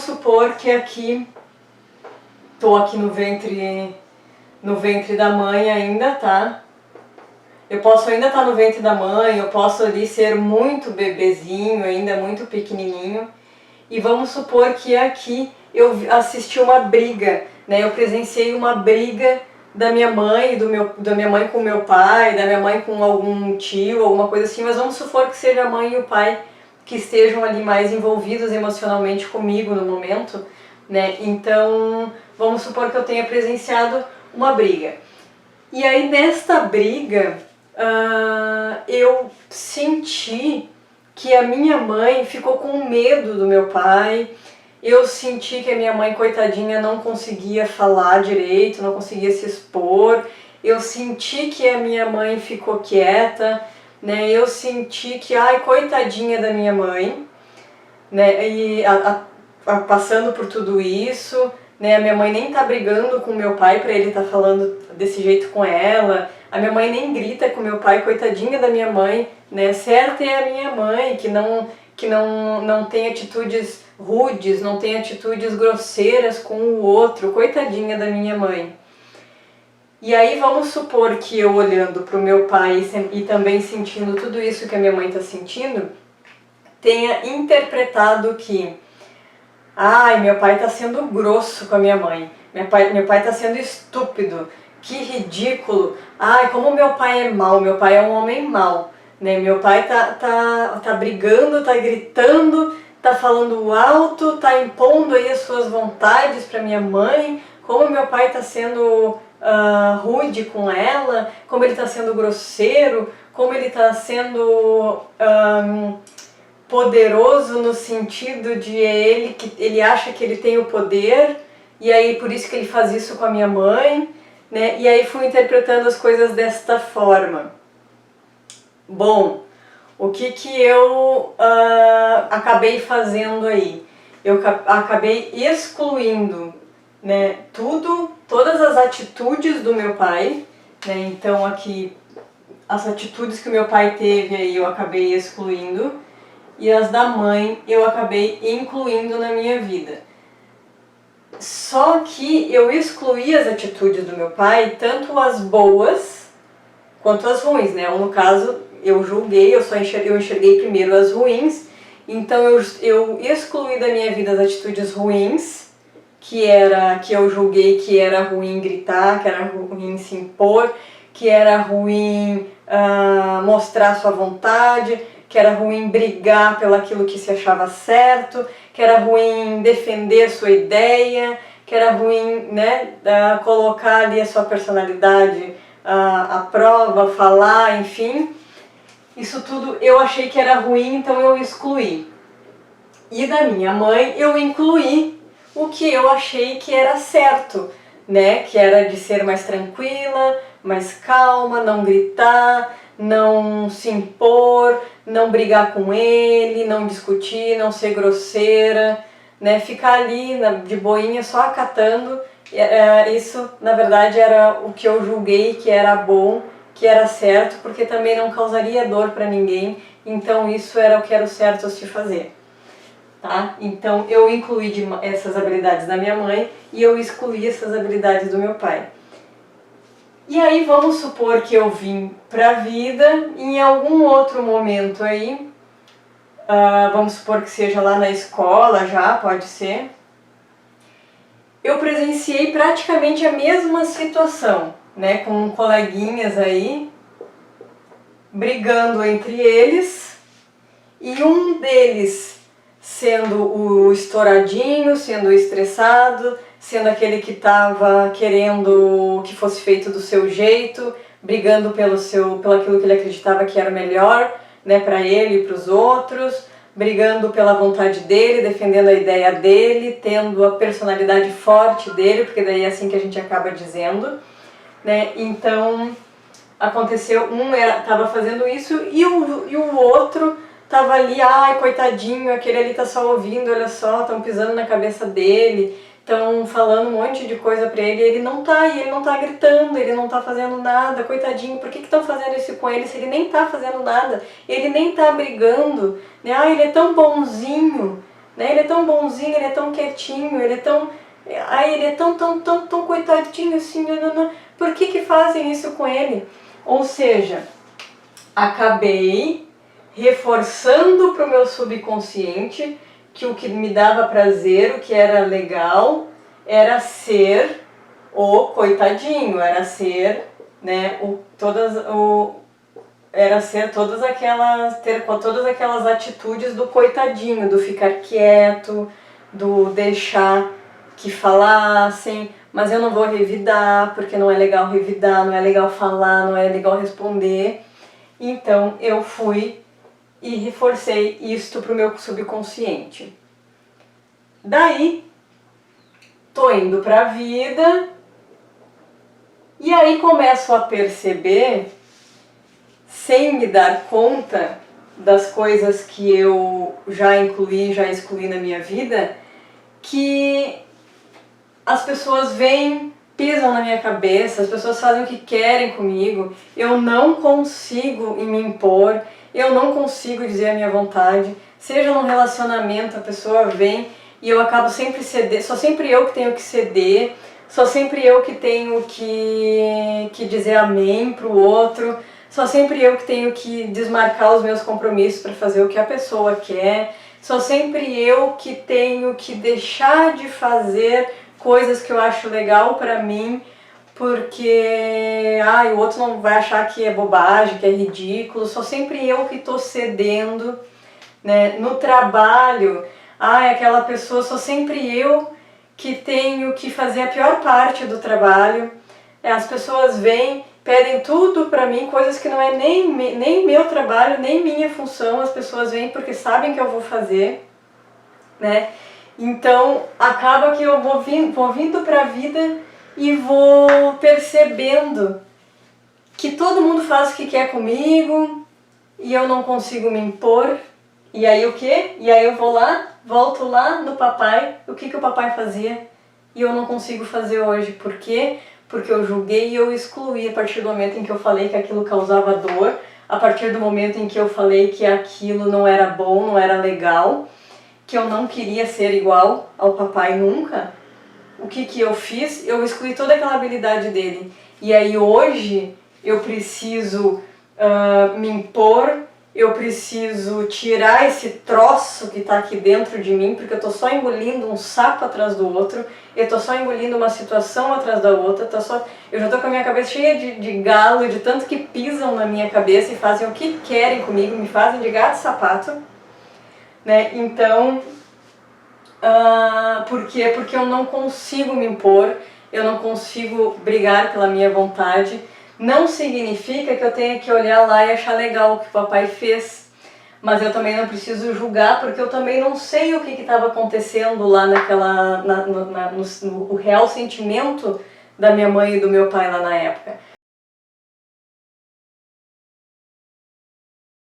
vamos supor que aqui, tô aqui no ventre da mãe ainda, tá? Eu posso ainda estar no ventre da mãe, eu posso ali ser muito bebezinho, ainda muito pequenininho. E vamos supor que aqui eu assisti uma briga, né? Eu presenciei uma briga da minha mãe, da minha mãe com o meu pai, da minha mãe com algum tio, alguma coisa assim, mas vamos supor que seja a mãe e o pai que estejam ali mais envolvidos emocionalmente comigo no momento, né? Então, vamos supor que eu tenha presenciado uma briga. E aí, nesta briga, eu senti que a minha mãe ficou com medo do meu pai. Eu senti que a minha mãe, coitadinha, não conseguia falar direito, não conseguia se expor. Eu senti que a minha mãe ficou quieta, né? Eu senti que, ai, coitadinha da minha mãe, né? E passando por tudo isso, né? A minha mãe nem tá brigando com meu pai pra ele tá falando desse jeito com ela. A minha mãe nem grita com meu pai, coitadinha da minha mãe, né? Certa é a minha mãe, que não tem atitudes rudes, não tem atitudes grosseiras com o outro, coitadinha da minha mãe. E aí vamos supor que eu olhando para o meu pai e também sentindo tudo isso que a minha mãe está sentindo, tenha interpretado que, ai, meu pai está sendo grosso com a minha mãe, meu pai está sendo estúpido, que ridículo, ai, como meu pai é mau, meu pai é um homem mau, né? Meu pai tá brigando, tá gritando, tá falando alto, tá impondo aí as suas vontades para minha mãe, como meu pai tá sendo rude com ela, como ele tá sendo grosseiro, como ele tá sendo poderoso no sentido de ele acha que ele tem o poder, e aí por isso que ele faz isso com a minha mãe, né? E aí fui interpretando as coisas desta forma. Bom, o que eu acabei fazendo aí? Eu acabei excluindo, né, todas as atitudes do meu pai, né? Então aqui as atitudes que o meu pai teve aí eu acabei excluindo e as da mãe eu acabei incluindo na minha vida. Só que eu excluí as atitudes do meu pai, tanto as boas quanto as ruins, né? Ou no caso, eu julguei, eu enxerguei primeiro as ruins, então eu excluí da minha vida as atitudes ruins, que eu julguei que era ruim gritar, que era ruim se impor, que era ruim mostrar sua vontade, que era ruim brigar pelo aquilo que se achava certo, que era ruim defender sua ideia, que era ruim, né, colocar ali a sua personalidade à prova, falar, enfim. Isso tudo eu achei que era ruim, então eu excluí. E da minha mãe eu incluí o que eu achei que era certo, né, que era de ser mais tranquila, mais calma, não gritar, não se impor, não brigar com ele, não discutir, não ser grosseira, né, ficar ali de boinha só acatando. Isso, na verdade, era o que eu julguei que era bom, que era certo, porque também não causaria dor para ninguém, então isso era o que era o certo a se fazer. Tá? Então eu incluí essas habilidades da minha mãe e eu excluí essas habilidades do meu pai. E aí vamos supor que eu vim pra vida em algum outro momento aí, vamos supor que seja lá na escola já, pode ser. Eu presenciei praticamente a mesma situação, né, com coleguinhas aí, brigando entre eles, e um deles sendo o estouradinho, sendo o estressado, sendo aquele que estava querendo que fosse feito do seu jeito, brigando pelo aquilo que ele acreditava que era melhor, né, para ele e para os outros, brigando pela vontade dele, defendendo a ideia dele, tendo a personalidade forte dele, porque daí é assim que a gente acaba dizendo, né? Então aconteceu, estava fazendo isso e o outro tava ali, ai, coitadinho, aquele ali tá só ouvindo, olha só, estão pisando na cabeça dele, estão falando um monte de coisa pra ele, e ele não tá gritando, ele não tá fazendo nada, coitadinho, por que estão fazendo isso com ele se ele nem tá fazendo nada, ele nem tá brigando, né, ai, ele é tão bonzinho, né? Ele é tão bonzinho, ele é tão quietinho, ele é tão... Ai, ele é tão coitadinho assim, não. Por que fazem isso com ele? Ou seja, acabei reforçando para o meu subconsciente que o que me dava prazer, o que era legal, era ser o coitadinho, era ser, né, ter todas aquelas atitudes do coitadinho, do ficar quieto, do deixar que falassem, mas eu não vou revidar, porque não é legal revidar, não é legal falar, não é legal responder. Então eu fui e reforcei isto para o meu subconsciente. Daí, tô indo para a vida e aí começo a perceber, sem me dar conta das coisas que eu já excluí na minha vida, que as pessoas vêm, pisam na minha cabeça, as pessoas fazem o que querem comigo, eu não consigo me impor, eu não consigo dizer a minha vontade, seja num relacionamento, a pessoa vem e eu acabo sempre ceder, sou sempre eu que tenho que ceder, sou sempre eu que tenho que dizer amém pro outro, sou sempre eu que tenho que desmarcar os meus compromissos para fazer o que a pessoa quer, sou sempre eu que tenho que deixar de fazer coisas que eu acho legal pra mim, porque o outro não vai achar que é bobagem, que é ridículo, sou sempre eu que tô cedendo, né? No trabalho, aquela pessoa, sou sempre eu que tenho que fazer a pior parte do trabalho, as pessoas vêm, pedem tudo pra mim, coisas que não é nem meu trabalho, nem minha função, as pessoas vêm porque sabem que eu vou fazer, né? Então acaba que eu vou vindo pra vida e vou percebendo que todo mundo faz o que quer comigo e eu não consigo me impor. E aí o quê? E aí eu volto lá no papai, o que o papai fazia e eu não consigo fazer hoje. Por quê? Porque eu julguei e eu excluí a partir do momento em que eu falei que aquilo causava dor, a partir do momento em que eu falei que aquilo não era bom, não era legal, que eu não queria ser igual ao papai nunca. O que eu fiz? Eu excluí toda aquela habilidade dele. E aí hoje eu preciso me impor, eu preciso tirar esse troço que está aqui dentro de mim, porque eu estou só engolindo um sapo atrás do outro, eu estou só engolindo uma situação atrás da outra, eu já estou com a minha cabeça cheia de galo, de tanto que pisam na minha cabeça e fazem o que querem comigo, me fazem de gato e sapato, né? Então, por quê? Porque eu não consigo me impor, eu não consigo brigar pela minha vontade. Não significa que eu tenha que olhar lá e achar legal o que o papai fez, mas eu também não preciso julgar, porque eu também não sei o que estava acontecendo lá no real sentimento da minha mãe e do meu pai lá na época.